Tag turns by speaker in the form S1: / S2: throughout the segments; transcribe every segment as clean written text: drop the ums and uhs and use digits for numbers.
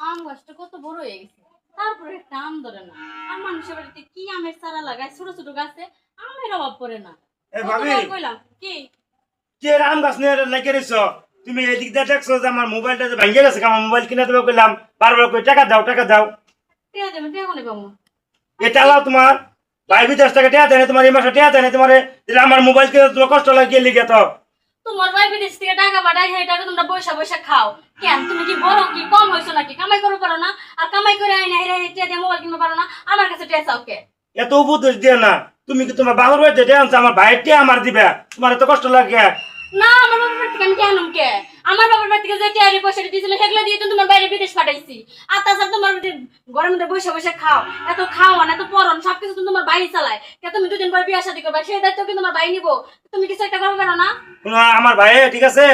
S1: আম গাছটা কত বড় হয়ে গেছে, তারপরে একটা আম ধরে না। আর মানুষের বাড়িতে কি আমের চারা লাগায়, ছোট ছোট গাছে আমের অভাব পড়ে না।
S2: এ ভাবি,
S1: কতবার কইলাম কি
S2: কে আম গাছ নিয়ে লাগিয়ে রেছো? তুমি এদিক দিয়ে দেখছো যে আমার মোবাইলটা যে ভেঙে গেছে, আমার মোবাইল কিনে দেবো কইলাম, বারবার কই টাকা দাও টাকা দাও।
S1: টিয়া দেবেন, টিয়া কোনে পাবো?
S2: এটা লাও তোমার ভাই বিদেশ থেকে টিয়া দেয় না, তোমার এই মাসে টিয়া দেয় না, তোমার আমার মোবাইল কিনে তোমার কষ্ট লাগিয়ে লিখে তো।
S1: তোমার ভাই বিদেশ থেকে টাকা পাঠায়, সেই টাকা তোমরা পয়সা পয়সা খাও কেন? তুমি কি বড় কি কম হয়েছো নাকি? কামাই করতে পারো না? আর কামাই করে আইনা হেরে টিয়া দিয়ে মোবাইল কিনতে পারো না? আমার কাছে টিয়া চাও কে?
S2: এত উপদেশ দিয়ে না, তুমি কি তোমার বাবার বাড়িতে টিয়া আনছো, আমার ভাইয়ের টিয়া আমার দিবে, তোমার এত কষ্ট লাগে?
S1: না, আমার বাবার বাড়ি থেকে আমি কেন কে? আমার বাবার বাড়ি থেকে যে টিয়ারি পয়সাটা দিয়েছিল সেগুলো দিয়ে তো তোমার বাইরে বিদেশ পাঠাইছি। আর তাছাড়া তোমার ঘরের মধ্যে বসে বসে খাও, এত খাওয়ান এত পরন সবকিছু তো তোমার বাইরে চালায়। কে তুমি দুদিন পর বিয়ে শাদী করবে, সেই দায়িত্ব কি তোমার ভাই নিবো? তুমি কিছু একটা করবে পারো না?
S2: আমার ভাই ঠিক আছে,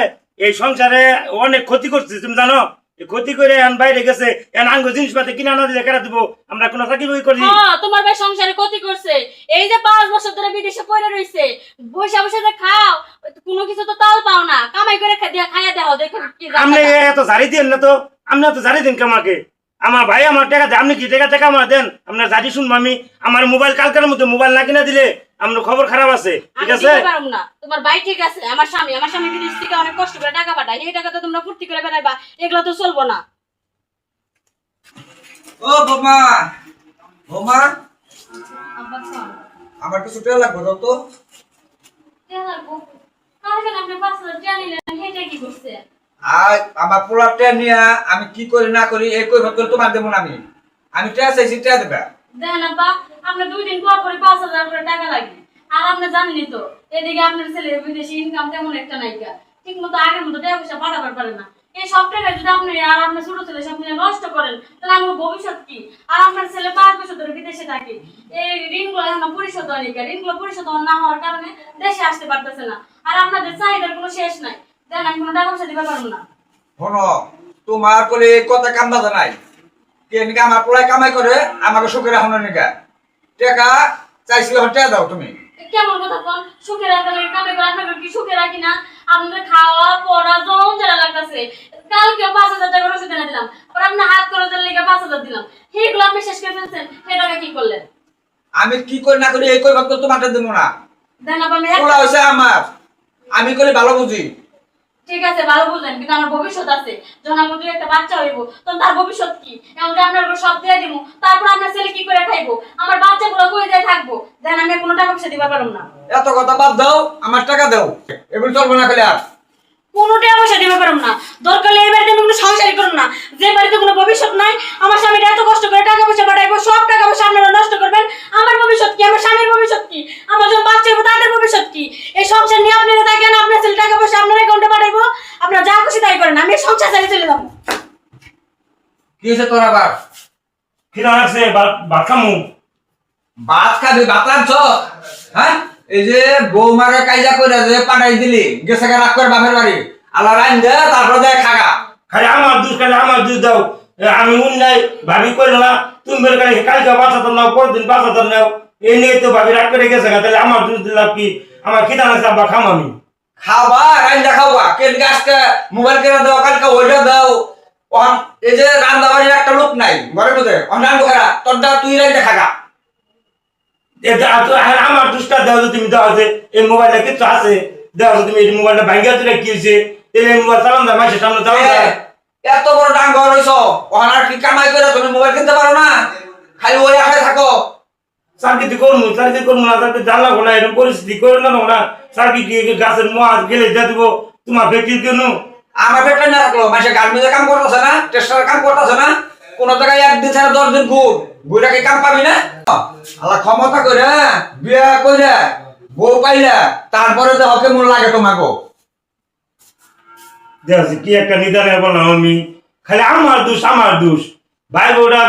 S2: এই সংসারে অনেক ক্ষতি করছে তুমি জানো। এই ক্ষতি করে এখন বাইরে গেছে, এখন আঙ্গ জিনিসপাতি কিনে আনা দিলে কেনা দিব, আমরা কোনো চাকরি বাকরি করি?
S1: হ্যাঁ, তোমার ভাই সংসারে ক্ষতি করছে। এই যে 5 বছর ধরে বিদেশে পড়ে রইছে, বসে বসে যে খাও, কোনো কিছু তো তাল পাও না। কামাই করে খাইয়া দেও, দেখো কি
S2: আপনি এত জারি দেন না তো, আপনি এত জারি দেন আমাকে। আমার ভাই আমার টাকা দেন, আপনি কি টাকা টাকা আমার দেন? আপনার জারি শুনবো আমি? আমার মোবাইল কালকের মধ্যে মোবাইল না কিনে দিলে আপনার খবর খারাপ আছে, ঠিক আছে?
S1: পারুম না। তোমার ভাই ঠিক আছে, আমার স্বামী বিদেশ থেকে অনেক কষ্ট করে টাকা পাঠায়, এই টাকা তো তোমরা ফুর্তি করে বেড়াইবা, এগুলো তো চলবো না।
S3: ও বোমা, বোমা,
S1: আব্বা খাও।
S3: আমার কিছু টাকা লাগবে দাও তো।
S1: টিয়া লাগবো? কালকে না আপনি 5,000 টিয়া নিলেন, সেটা কি করছে?
S3: আর আমার পোলা টাকা নিয়ে আমি কি করি না করি এই কই ভাত তোমার দেবো না। আমি টাকা চাইছি, টাকা দেবা।
S1: দেখেন আব্বা, আপনার 2 দিন পর পরে 5,000 করে টাকা লাগে। আর আপনি জানেনই তো, এদিকে আপনার ছেলে বিদেশি ইনকাম তেমন একটা নাইকা, ঠিক মতো আগের মতো টাকা পয়সা পাঠাবার পারে না। এই সব টাকা যদি আপনি আর আপনার ছোট ছেলে সব মিলে নষ্ট করেন, তাহলে আমার ভবিষ্যৎ কি? আর আপনার ছেলে 5 বছর ধরে বিদেশে থাকে, এই ঋণগুলো এখন পরিশোধ হয়নি, ঋণগুলো পরিশোধ না হওয়ার কারণে দেশে আসতে পারতেছে না। আর আপনাদের চাহিদার কোনো শেষ নাই। দেখেন, আমি কোনো টাকা পয়সা দিতে পারবো না।
S3: শোনো, তোমার বলে কথা কাম বাজা নাই। কেনকে আমার পোলায় কামাই করে আমাকে সুখে রাখো না নিকা। টাকা চাইছিল, টাকা দাও তুমি।
S1: কেমন কথা কোন? সুখে রাখার লাগে কামে করে আপনাদের কি সুখে রাখি না? আপনাদের খাওয়া পড়া জন যারা লাগতেছে, কালকে 5,000 টাকা ওষুধ এনে দিলাম, আর আপনার হাত খরচের লেগে 5,000 দিলাম, সেইগুলো আপনি শেষ করে ফেলছেন। সেই টাকা কি করলেন?
S3: আমি কি করি না করি এই কই ভাত তোমার দেবো না।
S1: দেন আবার
S3: পোলা হয়েছে আমার, আমি করে ভালো বুঝি।
S1: ঠিক আছে, ভালো বুঝলেন, কিন্তু আমার ভবিষ্যৎ আছে। যখন আমার 2 একটা বাচ্চা হইব, তখন তার ভবিষ্যৎ কি? এখন যে আপনার উপর সব দিয়ে দিব, তারপর আপনার ছেলে কি করে খাইবো? আমার বাচ্চাগুলো কই যায় থাকবো? দেন, আমি কোনো টাকা পয়সা দিতে পারবো না।
S3: এত কথা বাদ দাও, আমার টাকা দাও। এগুলো চলবো না খালি আর।
S1: কোনো টাকা পয়সা দিতে পারবো না। দরকার হলে এই বাড়িতে আমি কোনো সংসারই করবো না। যে বাড়িতে কোনো ভবিষ্যৎ নাই, আমার স্বামীটা এত কষ্ট করে টাকা পয়সা পাঠাইবো, সব টাকা পয়সা আপনারা নষ্ট করবেন। আমার ভবিষ্যৎ কি? আমার স্বামীর ভবিষ্যৎ কি? আমার যখন বাচ্চা হইব তাদের ভবিষ্যৎ কি? এই সংসার নিয়ে আপনারা থাকেন, আপনার ছেলে টাকা পয়সা আপনার অ্যাকাউন্টে পাঠাইবো, আপনারা যা খুশি তাই করেন। আমি এই সংসার ছেড়ে চলে যাবো।
S3: কি হয়েছে তোর আবার?
S2: খিদা লাগছে, ভাত খামু।
S3: ভাত খাবি? ভাত আনছ? হ্যাঁ, এই যে বৌমারে কাইজা করে যে পাঠাই দিলি, গেছে রাগ করে বাপের বাড়ি। আল্লাহ রাইন দে, তারপর দেয় খাগা।
S2: খালি আমার দুধ দাও। আমি উন্নয় ভাবি করলো না, তুমি বের করে কালকে 5,000 নাও, পরদিন 5,000 নাও, এই নিয়ে তো ভাবি রাগ করে গেছে। তাহলে আমার দুধ দিলাম কি? আমার খিদা লাগছে, আব্বা খাম আমি।
S3: খাওয়া রাইন্দা খাওয়া কেনকে আজকে মোবাইল কেনা দাও, কালকে ওইটা দাও। এই যে রান্না বাড়ির একটা লোক নাই ঘরের মধ্যে, অন্যান্য খারা তোর দা তুই রাইন্দা খাগা।
S2: আমার দুষ্টা দেওয়া তুমি দেওয়া আছে, এই মোবাইলটা কিছু আছে দেওয়া আছে, তুমি এই মোবাইলটা ভাঙ্গা তুলে কি হয়েছে? এই মোবাইল চালান যায়, মাসের সামনে চালান যায়।
S3: এত বড় ডাঙ্গর হইছ, ওখানে কি কামাই করে তুমি মোবাইল কিনতে পারো না? খালি ওই আশায় থাকো।
S2: চাকরি করবো না, চাকরি জানলাবো না, এরকম পরিস্থিতি করে না না। চাকরি গাছের মাছ গেলে যা দিব তোমার ফ্যাক্টরি কেন?
S3: আমার বেটা না রাখলো, মাসে গার্মেন্টে কাম করতেছে না, টেস্টারে কাম করতেছে না, কোন জায়গায় 1 দিন ছাড়া 10 দিন ঘুরে কি কাম পাবি না? আল্লাহ ক্ষমতা করে বিয়া করে বউ পাইলা, তারপরে যে হকে মূল লাগে তোমাকে।
S2: দেখছি কি একটা নিদানে বললাম আমি, খালি আমার দোষ ভাই বউরা